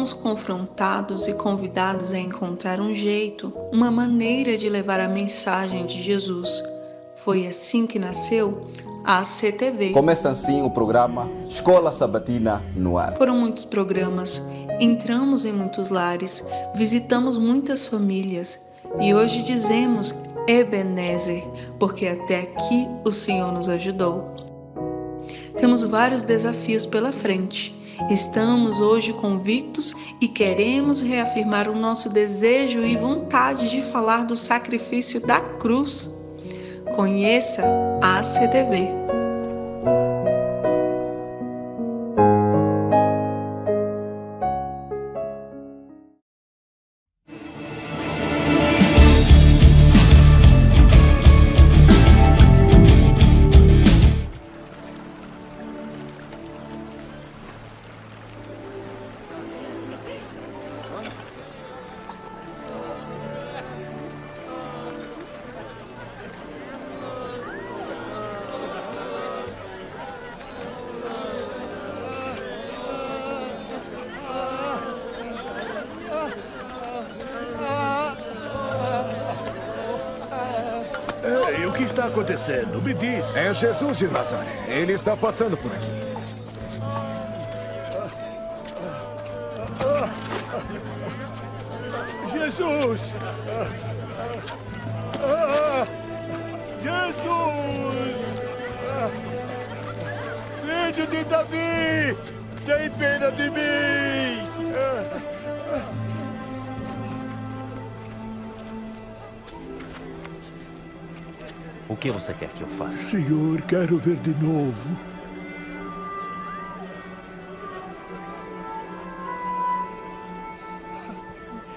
somos confrontados e convidados a encontrar um jeito, uma maneira de levar a mensagem de Jesus. Foi assim que nasceu a ACTV. Começa assim o programa Escola Sabatina no Ar. Foram muitos programas, entramos em muitos lares, visitamos muitas famílias e hoje dizemos Ebenezer, porque até aqui o Senhor nos ajudou. Temos vários desafios pela frente. Estamos hoje convictos e queremos reafirmar o nosso desejo e vontade de falar do sacrifício da cruz. Conheça a ACTV. Ei, o que está acontecendo? Me diz. É Jesus de Nazaré. Ele está passando por aqui. Jesus! Jesus! Filho de Davi! Tem pena de mim! O que você quer que eu faça? Senhor, quero ver de novo.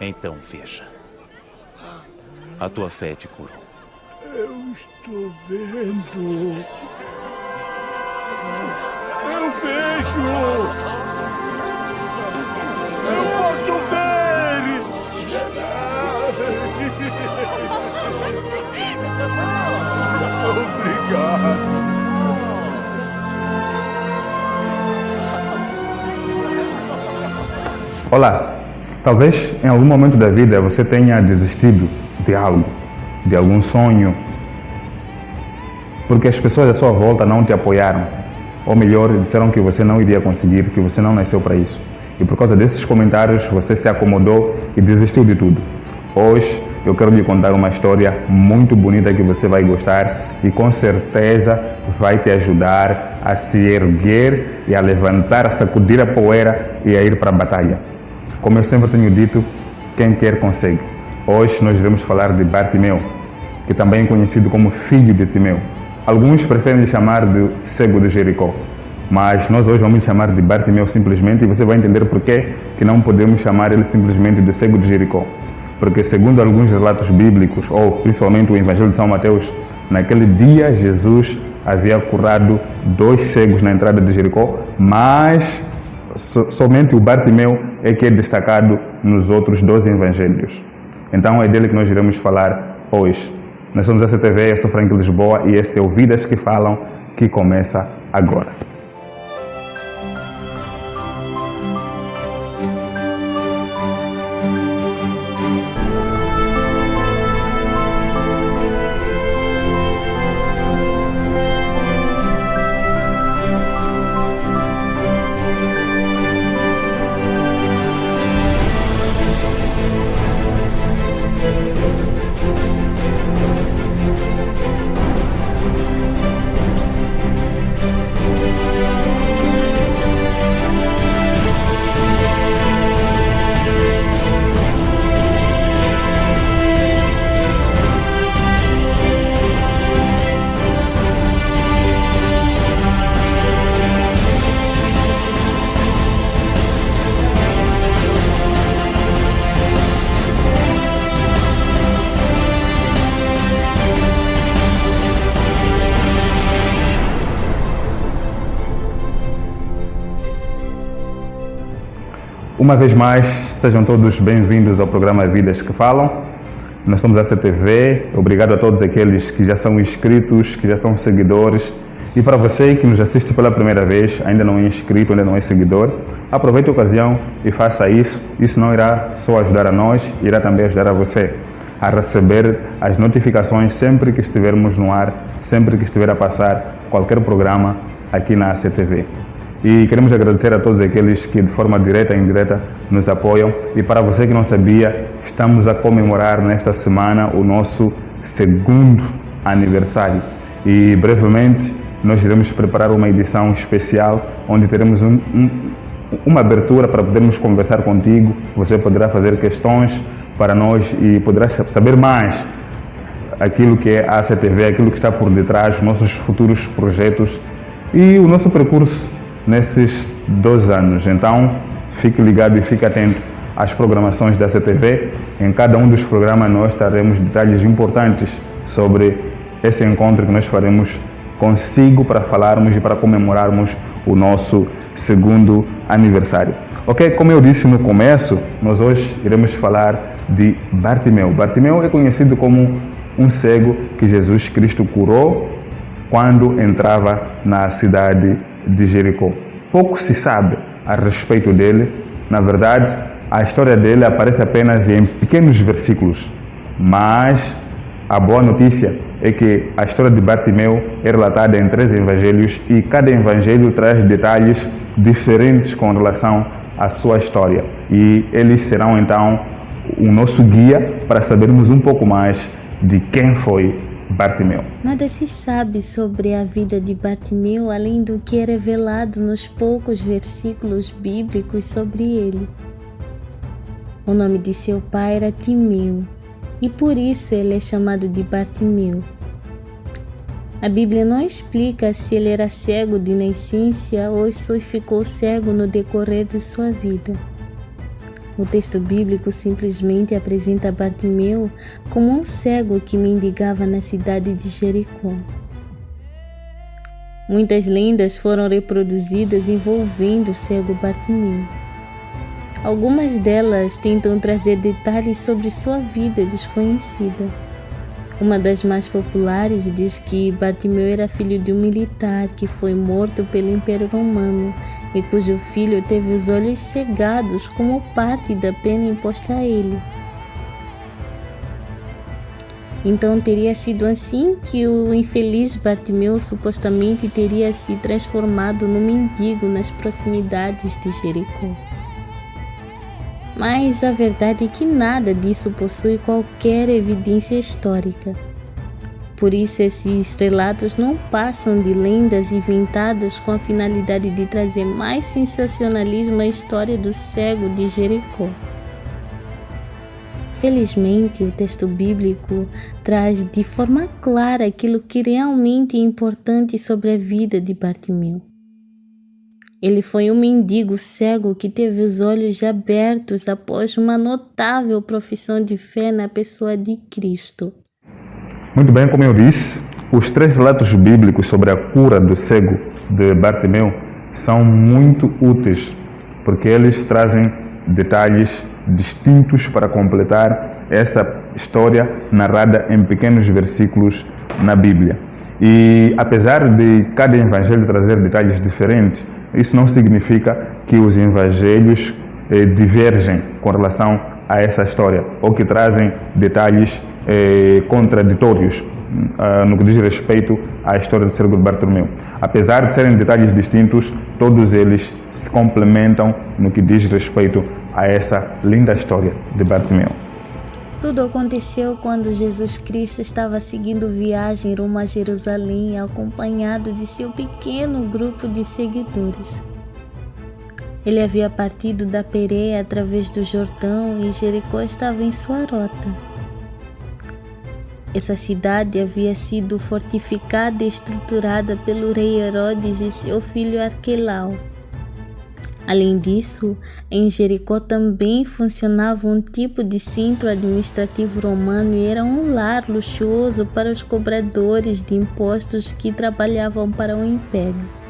Então veja. A tua fé te curou. Eu estou vendo. Eu vejo! Eu posso ver! Obrigado. Olá, talvez em algum momento da vida você tenha desistido de algo, de algum sonho, porque as pessoas à sua volta não te apoiaram, ou melhor, disseram que você não iria conseguir, que você não nasceu para isso. E por causa desses comentários você se acomodou e desistiu de tudo. Hoje eu quero lhe contar uma história muito bonita que você vai gostar e com certeza vai te ajudar a se erguer e a levantar, a sacudir a poeira e a ir para a batalha. Como eu sempre tenho dito, quem quer consegue. Hoje nós iremos falar de Bartimeu, que também é conhecido como filho de Timeu. Alguns preferem lhe chamar de cego de Jericó, mas nós hoje vamos chamar de Bartimeu simplesmente e você vai entender por que não podemos chamar ele simplesmente de cego de Jericó. Porque segundo alguns relatos bíblicos, ou principalmente o Evangelho de São Mateus, naquele dia Jesus havia curado 2 cegos na entrada de Jericó, mas somente o Bartimeu é que é destacado nos outros 2 evangelhos. Então é dele que nós iremos falar hoje. Nós somos a ACTV, eu sou Frank Lisboa e este é o Vidas que Falam, que começa agora. Uma vez mais, sejam todos bem-vindos ao programa Vidas que Falam. Nós somos a ACTV. Obrigado a todos aqueles que já são inscritos, que já são seguidores E para você que nos assiste pela primeira vez, ainda não é inscrito, ainda não é seguidor, aproveite a ocasião e faça isso. Isso não irá só ajudar a nós, irá também ajudar a você a receber as notificações sempre que estivermos no ar, sempre que estiver a passar qualquer programa aqui na ACTV. E queremos agradecer a todos aqueles que de forma direta e indireta nos apoiam. E para você que não sabia, estamos a comemorar nesta semana o nosso 2º aniversário. E brevemente nós iremos preparar uma edição especial onde teremos uma abertura para podermos conversar contigo. Você poderá fazer questões para nós e poderá saber mais aquilo que é a ACTV, aquilo que está por detrás, nossos futuros projetos e o nosso percurso nesses 2 anos. Então, fique ligado e fique atento às programações da ACTV. Em cada um dos programas nós traremos detalhes importantes sobre esse encontro que nós faremos consigo para falarmos e para comemorarmos o nosso 2º aniversário. Ok, como eu disse no começo, nós hoje iremos falar de Bartimeu. Bartimeu é conhecido como um cego que Jesus Cristo curou quando entrava na cidade de Jericó. Pouco se sabe a respeito dele. Na verdade, a história dele aparece apenas em pequenos versículos, mas a boa notícia é que a história de Bartimeu é relatada em 3 evangelhos e cada evangelho traz detalhes diferentes com relação à sua história. E eles serão então o nosso guia para sabermos um pouco mais de quem foi Bartimeu. Nada se sabe sobre a vida de Bartimeu além do que é revelado nos poucos versículos bíblicos sobre ele. O nome de seu pai era Timeu, e por isso ele é chamado de Bartimeu. A Bíblia não explica se ele era cego de nascença ou se ficou cego no decorrer de sua vida. O texto bíblico simplesmente apresenta Bartimeu como um cego que mendigava na cidade de Jericó. Muitas lendas foram reproduzidas envolvendo o cego Bartimeu. Algumas delas tentam trazer detalhes sobre sua vida desconhecida. Uma das mais populares diz que Bartimeu era filho de um militar que foi morto pelo Império Romano e cujo filho teve os olhos cegados como parte da pena imposta a ele. Então teria sido assim que o infeliz Bartimeu supostamente teria se transformado num mendigo nas proximidades de Jericó. Mas a verdade é que nada disso possui qualquer evidência histórica. Por isso esses relatos não passam de lendas inventadas com a finalidade de trazer mais sensacionalismo à história do cego de Jericó. Felizmente, o texto bíblico traz de forma clara aquilo que realmente é importante sobre a vida de Bartimeu. Ele foi um mendigo cego que teve os olhos abertos após uma notável profissão de fé na pessoa de Cristo. Muito bem, como eu disse, os 3 relatos bíblicos sobre a cura do cego de Bartimeu são muito úteis, porque eles trazem detalhes distintos para completar essa história narrada em pequenos versículos na Bíblia. E apesar de cada evangelho trazer detalhes diferentes, isso não significa que os evangelhos divergem com relação a essa história ou que trazem detalhes contraditórios no que diz respeito à história do cego de Bartimeu. Apesar de serem detalhes distintos, todos eles se complementam no que diz respeito a essa linda história de Bartimeu. Tudo aconteceu quando Jesus Cristo estava seguindo viagem rumo a Jerusalém, acompanhado de seu pequeno grupo de seguidores. Ele havia partido da Pérea através do Jordão e Jericó estava em sua rota. Essa cidade havia sido fortificada e estruturada pelo rei Herodes e seu filho Arquelau. Além disso, em Jericó também funcionava um tipo de centro administrativo romano e era um lar luxuoso para os cobradores de impostos que trabalhavam para o império.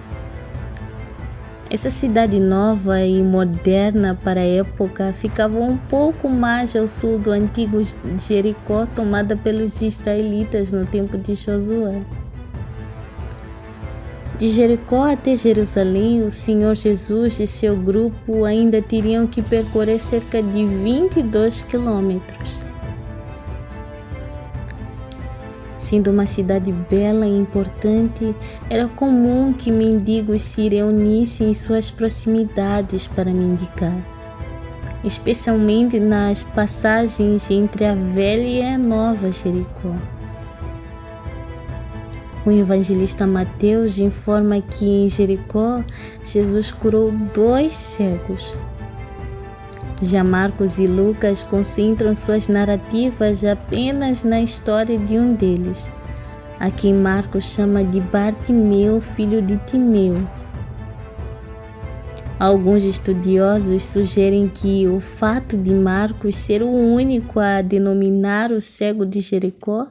Essa cidade nova e moderna para a época ficava um pouco mais ao sul do antigo Jericó, tomada pelos israelitas no tempo de Josué. De Jericó até Jerusalém, o Senhor Jesus e seu grupo ainda teriam que percorrer cerca de 22 quilômetros. Sendo uma cidade bela e importante, era comum que mendigos se reunissem em suas proximidades para mendigar, especialmente nas passagens entre a velha e a nova Jericó. O evangelista Mateus informa que em Jericó, Jesus curou 2 cegos. Já Marcos e Lucas concentram suas narrativas apenas na história de um deles, a quem Marcos chama de Bartimeu, filho de Timeu. Alguns estudiosos sugerem que o fato de Marcos ser o único a denominar o cego de Jericó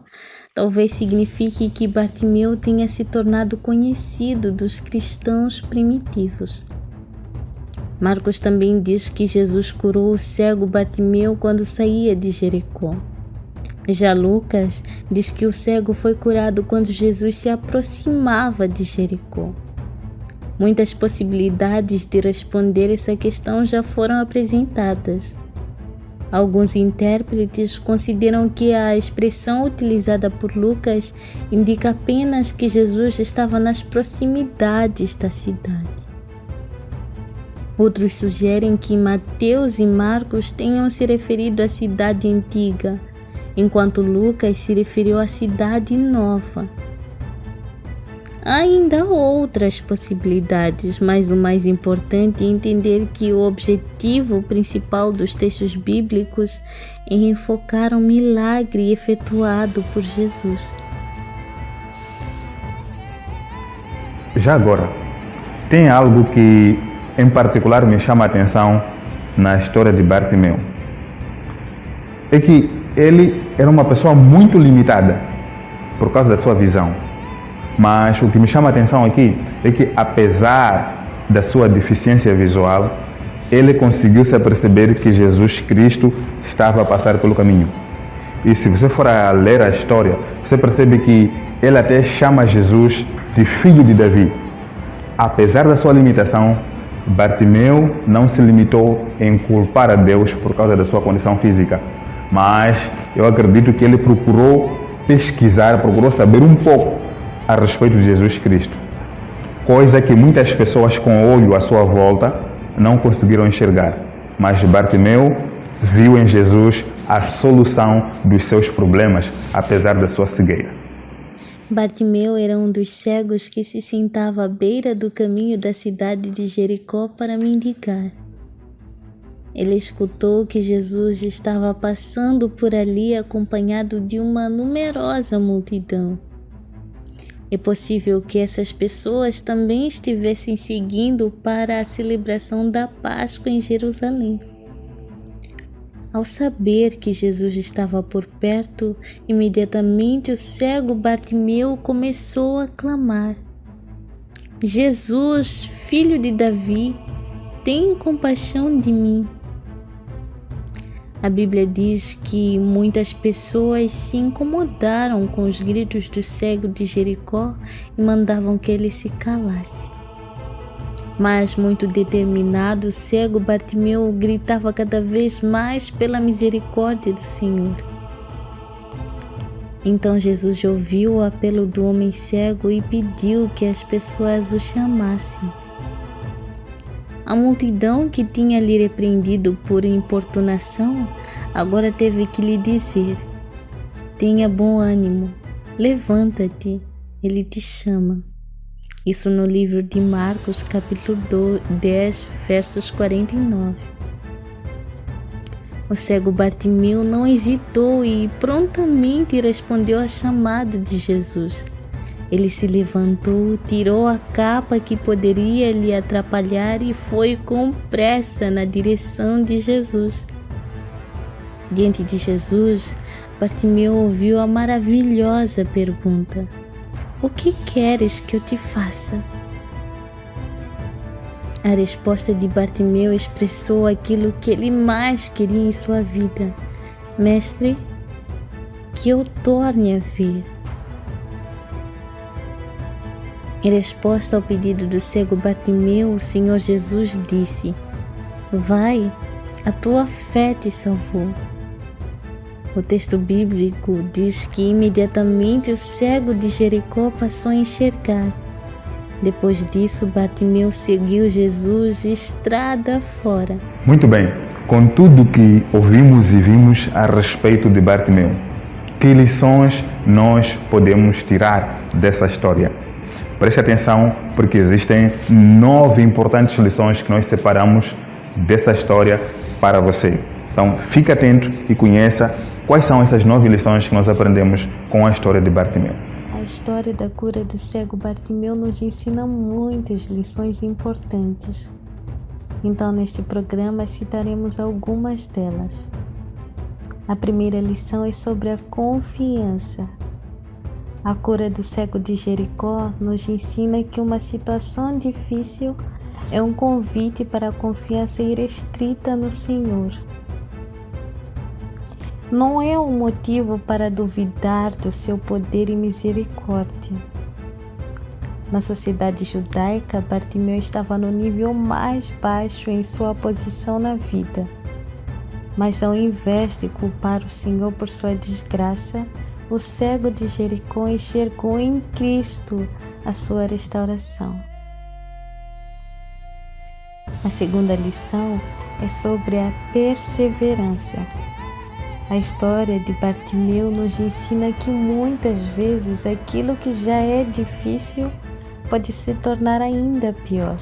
talvez signifique que Bartimeu tenha se tornado conhecido dos cristãos primitivos. Marcos também diz que Jesus curou o cego Bartimeu quando saía de Jericó. Já Lucas diz que o cego foi curado quando Jesus se aproximava de Jericó. Muitas possibilidades de responder essa questão já foram apresentadas. Alguns intérpretes consideram que a expressão utilizada por Lucas indica apenas que Jesus estava nas proximidades da cidade. Outros sugerem que Mateus e Marcos tenham se referido à cidade antiga, enquanto Lucas se referiu à cidade nova. Há ainda outras possibilidades, mas o mais importante é entender que o objetivo principal dos textos bíblicos é enfocar um milagre efetuado por Jesus. Já agora, tem algo que em particular me chama a atenção na história de Bartimeu. É que ele era uma pessoa muito limitada por causa da sua visão. Mas o que me chama a atenção aqui é que, apesar da sua deficiência visual, ele conseguiu se aperceber que Jesus Cristo estava a passar pelo caminho. E se você for a ler a história, você percebe que ele até chama Jesus de filho de Davi. Apesar da sua limitação, Bartimeu não se limitou em culpar a Deus por causa da sua condição física. Mas eu acredito que ele procurou pesquisar, procurou saber um pouco a respeito de Jesus Cristo, coisa que muitas pessoas com olho à sua volta não conseguiram enxergar, mas Bartimeu viu em Jesus a solução dos seus problemas, apesar da sua cegueira. Bartimeu era um dos cegos que se sentava à beira do caminho da cidade de Jericó para mendigar. Ele escutou que Jesus estava passando por ali acompanhado de uma numerosa multidão. É possível que essas pessoas também estivessem seguindo para a celebração da Páscoa em Jerusalém. Ao saber que Jesus estava por perto, imediatamente o cego Bartimeu começou a clamar: Jesus, filho de Davi, tem compaixão de mim. A Bíblia diz que muitas pessoas se incomodaram com os gritos do cego de Jericó e mandavam que ele se calasse. Mas, muito determinado, o cego Bartimeu gritava cada vez mais pela misericórdia do Senhor. Então Jesus ouviu o apelo do homem cego e pediu que as pessoas o chamassem. A multidão que tinha lhe repreendido por importunação agora teve que lhe dizer: tenha bom ânimo, levanta-te, ele te chama. Isso no livro de Marcos, capítulo 10, versos 49. O cego Bartimeu não hesitou e prontamente respondeu ao chamado de Jesus. Ele se levantou, tirou a capa que poderia lhe atrapalhar e foi com pressa na direção de Jesus. Diante de Jesus, Bartimeu ouviu a maravilhosa pergunta: o que queres que eu te faça? A resposta de Bartimeu expressou aquilo que ele mais queria em sua vida: Mestre, que eu torne a ver. Em resposta ao pedido do cego Bartimeu, o Senhor Jesus disse: Vai, a tua fé te salvou. O texto bíblico diz que imediatamente o cego de Jericó passou a enxergar. Depois disso, Bartimeu seguiu Jesus estrada fora. Muito bem, com tudo que ouvimos e vimos a respeito de Bartimeu, que lições nós podemos tirar dessa história? Preste atenção, porque existem 9 importantes lições que nós separamos dessa história para você. Então, fique atento e conheça quais são essas 9 lições que nós aprendemos com a história de Bartimeu. A história da cura do cego Bartimeu nos ensina muitas lições importantes. Então, neste programa, citaremos algumas delas. A primeira lição é sobre a confiança. A cura do cego de Jericó nos ensina que uma situação difícil é um convite para a confiança irrestrita no Senhor. Não é um motivo para duvidar do seu poder e misericórdia. Na sociedade judaica, Bartimeu estava no nível mais baixo em sua posição na vida. Mas ao invés de culpar o Senhor por sua desgraça, o cego de Jericó enxergou em Cristo a sua restauração. A segunda lição é sobre a perseverança. A história de Bartimeu nos ensina que muitas vezes aquilo que já é difícil pode se tornar ainda pior.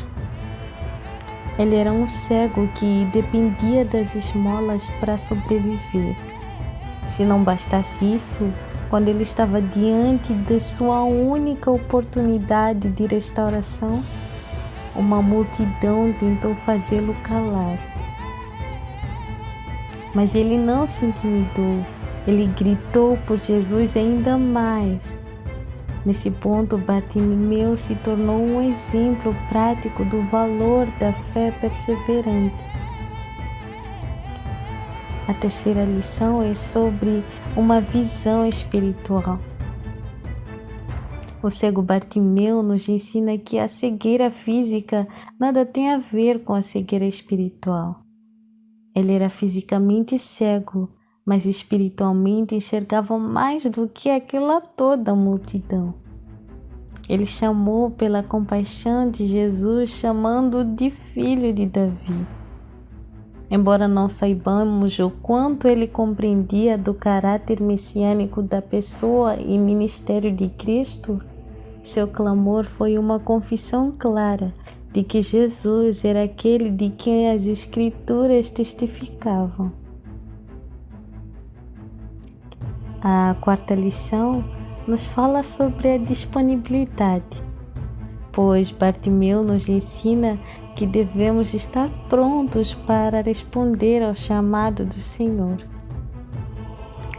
Ele era um cego que dependia das esmolas para sobreviver. Se não bastasse isso, quando ele estava diante de sua única oportunidade de restauração, uma multidão tentou fazê-lo calar. Mas ele não se intimidou, ele gritou por Jesus ainda mais. Nesse ponto, Bartimeu se tornou um exemplo prático do valor da fé perseverante. A terceira lição é sobre uma visão espiritual. O cego Bartimeu nos ensina que a cegueira física nada tem a ver com a cegueira espiritual. Ele era fisicamente cego, mas espiritualmente enxergava mais do que aquela toda multidão. Ele chamou pela compaixão de Jesus, chamando-o de filho de Davi. Embora não saibamos o quanto ele compreendia do caráter messiânico da pessoa e ministério de Cristo, seu clamor foi uma confissão clara de que Jesus era aquele de quem as Escrituras testificavam. A quarta lição nos fala sobre a disponibilidade, pois Bartimeu nos ensina que devemos estar prontos para responder ao chamado do Senhor.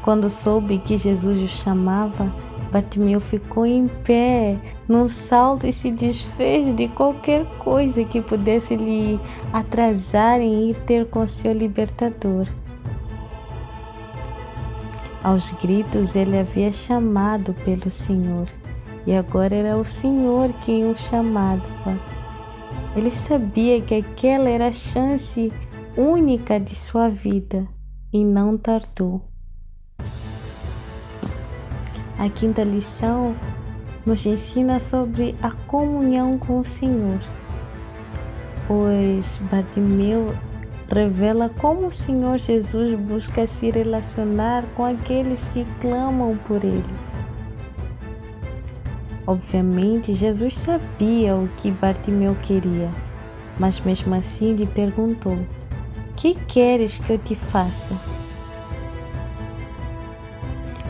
Quando soube que Jesus o chamava, Bartimeu ficou em pé, num salto, e se desfez de qualquer coisa que pudesse lhe atrasar em ir ter com seu libertador. Aos gritos ele havia chamado pelo Senhor, e agora era o Senhor quem o chamava. Ele sabia que aquela era a chance única de sua vida e não tardou. A quinta lição nos ensina sobre a comunhão com o Senhor, pois Bartimeu revela como o Senhor Jesus busca se relacionar com aqueles que clamam por Ele. Obviamente, Jesus sabia o que Bartimeu queria, mas mesmo assim lhe perguntou: "Que queres que eu te faça?"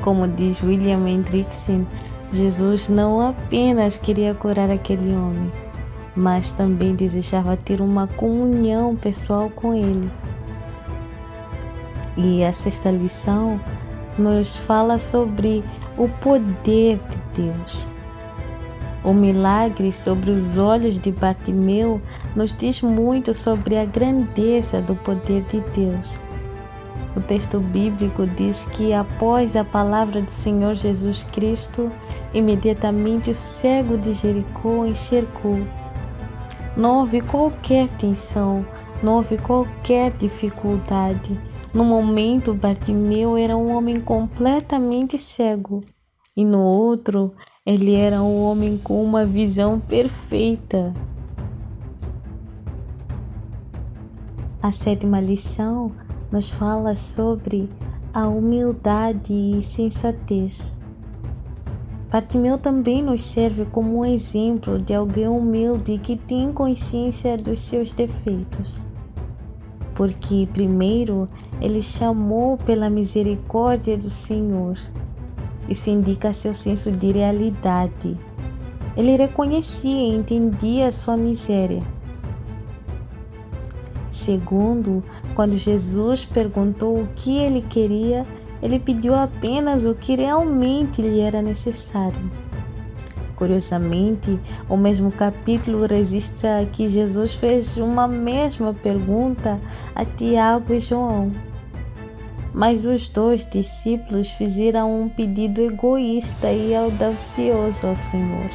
Como diz William Hendrickson, Jesus não apenas queria curar aquele homem, mas também desejava ter uma comunhão pessoal com ele. E a sexta lição nos fala sobre o poder de Deus. O milagre sobre os olhos de Bartimeu nos diz muito sobre a grandeza do poder de Deus. O texto bíblico diz que após a palavra do Senhor Jesus Cristo, imediatamente o cego de Jericó enxergou. Não houve qualquer tensão, não houve qualquer dificuldade. No momento, Bartimeu era um homem completamente cego, e no outro, ele era um homem com uma visão perfeita. A 7ª lição nos fala sobre a humildade e sensatez. Bartimeu também nos serve como um exemplo de alguém humilde que tem consciência dos seus defeitos. Porque, primeiro, ele chamou pela misericórdia do Senhor. Isso indica seu senso de realidade. Ele reconhecia e entendia sua miséria. Segundo, quando Jesus perguntou o que ele queria, ele pediu apenas o que realmente lhe era necessário. Curiosamente, o mesmo capítulo registra que Jesus fez uma mesma pergunta a Tiago e João. Mas os 2 discípulos fizeram um pedido egoísta e audacioso ao Senhor.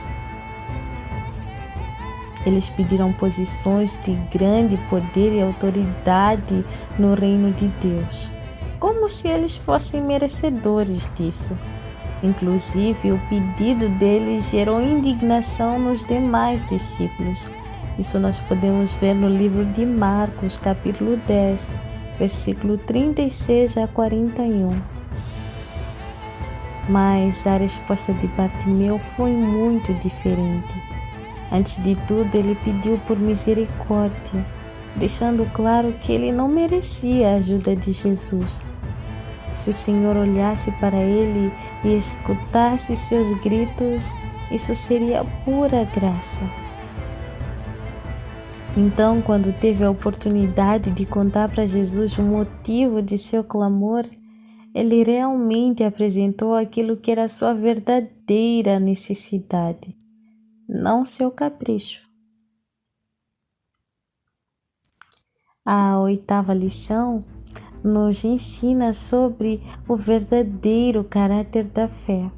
Eles pediram posições de grande poder e autoridade no reino de Deus, como se eles fossem merecedores disso. Inclusive, o pedido deles gerou indignação nos demais discípulos. Isso nós podemos ver no livro de Marcos, capítulo 10, versículo 36 a 41. Mas a resposta de Bartimeu foi muito diferente. Antes de tudo, ele pediu por misericórdia, deixando claro que ele não merecia a ajuda de Jesus. Se o Senhor olhasse para ele e escutasse seus gritos, isso seria pura graça. Então, quando teve a oportunidade de contar para Jesus o motivo de seu clamor, ele realmente apresentou aquilo que era sua verdadeira necessidade, não seu capricho. A 8ª lição nos ensina sobre o verdadeiro caráter da fé.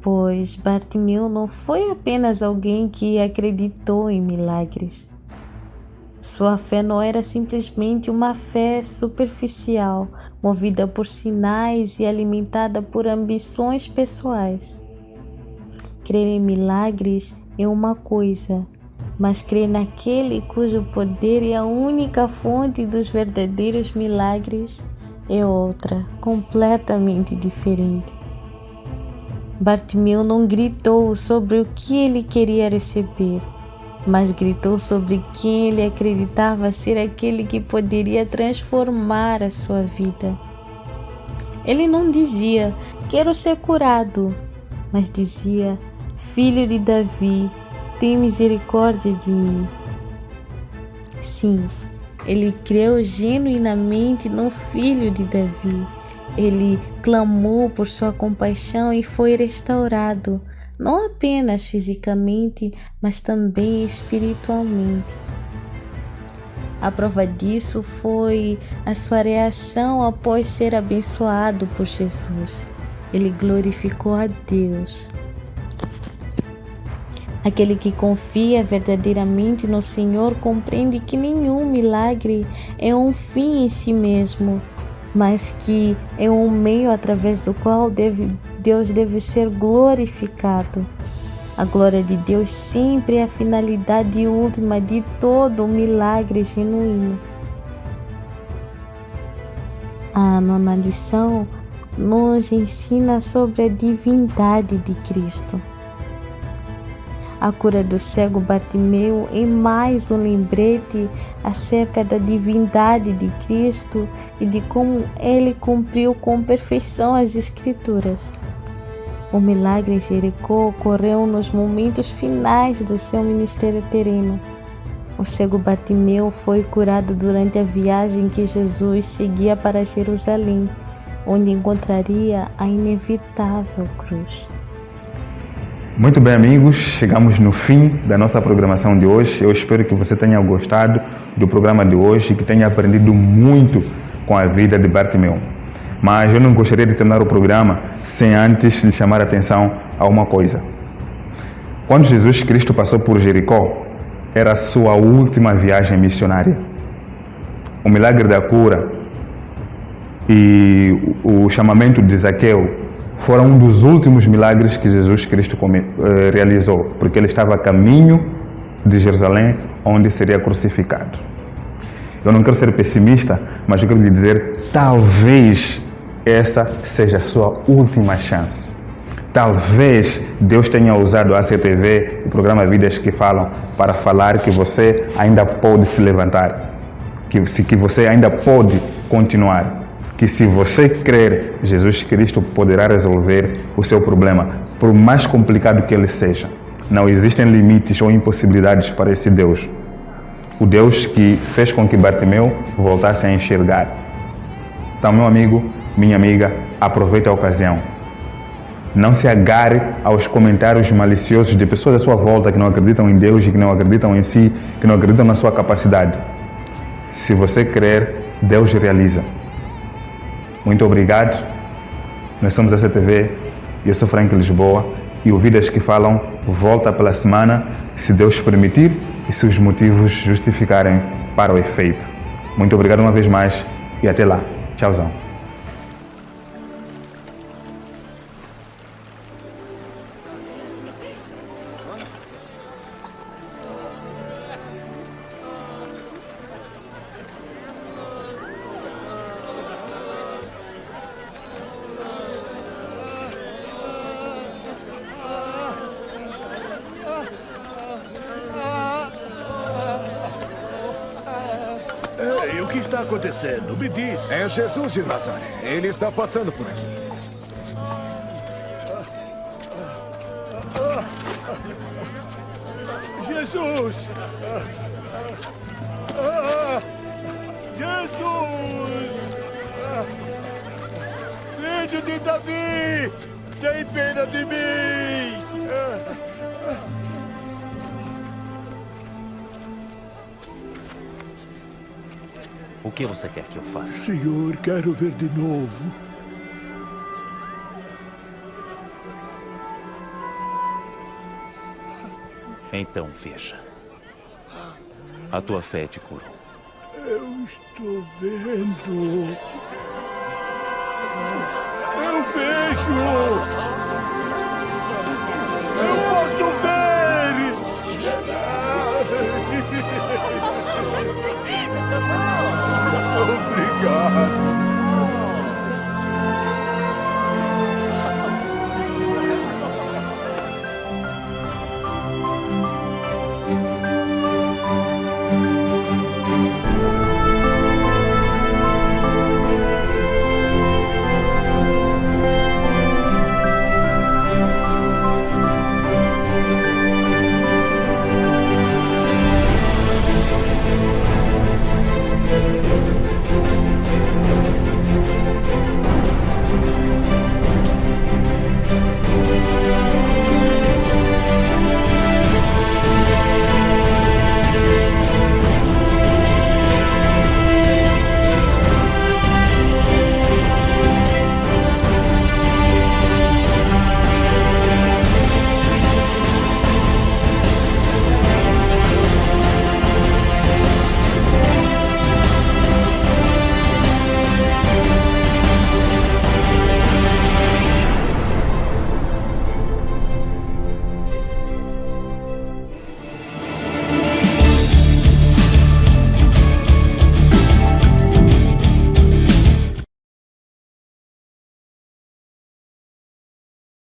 Pois Bartimeu não foi apenas alguém que acreditou em milagres. Sua fé não era simplesmente uma fé superficial, movida por sinais e alimentada por ambições pessoais. Crer em milagres é uma coisa, mas crer naquele cujo poder é a única fonte dos verdadeiros milagres é outra, completamente diferente. Bartimeu não gritou sobre o que ele queria receber, mas gritou sobre quem ele acreditava ser aquele que poderia transformar a sua vida. Ele não dizia, quero ser curado, mas dizia, filho de Davi, tem misericórdia de mim. Sim, ele creu genuinamente no filho de Davi. Ele clamou por sua compaixão e foi restaurado, não apenas fisicamente, mas também espiritualmente. A prova disso foi a sua reação após ser abençoado por Jesus. Ele glorificou a Deus. Aquele que confia verdadeiramente no Senhor compreende que nenhum milagre é um fim em si mesmo, mas que é um meio através do qual Deus deve ser glorificado. A glória de Deus sempre é a finalidade última de todo milagre genuíno. A 9ª lição nos ensina sobre a divindade de Cristo. A cura do cego Bartimeu é mais um lembrete acerca da divindade de Cristo e de como ele cumpriu com perfeição as Escrituras. O milagre em Jericó ocorreu nos momentos finais do seu ministério terreno. O cego Bartimeu foi curado durante a viagem que Jesus seguia para Jerusalém, onde encontraria a inevitável cruz. Muito bem, amigos, chegamos no fim da nossa programação de hoje. Eu espero que você tenha gostado do programa de hoje e que tenha aprendido muito com a vida de Bartimeu. Mas eu não gostaria de terminar o programa sem antes lhe chamar a atenção a uma coisa. Quando Jesus Cristo passou por Jericó, era a sua última viagem missionária. O milagre da cura e o chamamento de Zaqueu foram um dos últimos milagres que Jesus Cristo realizou, porque ele estava a caminho de Jerusalém, onde seria crucificado. Eu não quero ser pessimista, mas eu quero lhe dizer, talvez essa seja a sua última chance. Talvez Deus tenha usado a ACTV, o programa Vidas que Falam, para falar que você ainda pode se levantar, que você ainda pode continuar, que se você crer, Jesus Cristo poderá resolver o seu problema, por mais complicado que ele seja. Não existem limites ou impossibilidades para esse Deus. O Deus que fez com que Bartimeu voltasse a enxergar. Então, meu amigo, minha amiga, aproveite a ocasião. Não se agarre aos comentários maliciosos de pessoas à sua volta que não acreditam em Deus e que não acreditam em si, que não acreditam na sua capacidade. Se você crer, Deus realiza. Muito obrigado. Nós somos a CTV, eu sou Frank Lisboa e o Vidas que Falam volta pela semana, se Deus permitir e se os motivos justificarem para o efeito. Muito obrigado uma vez mais e até lá. Tchauzão. Ei, o que está acontecendo? Me diz. É Jesus de Nazaré. Ele está passando por aqui. Jesus! Jesus! Filho de Davi! Tem pena de mim! O que você quer que eu faça? Senhor, quero ver de novo. Então veja. A tua fé te curou. Eu estou vendo. Eu vejo!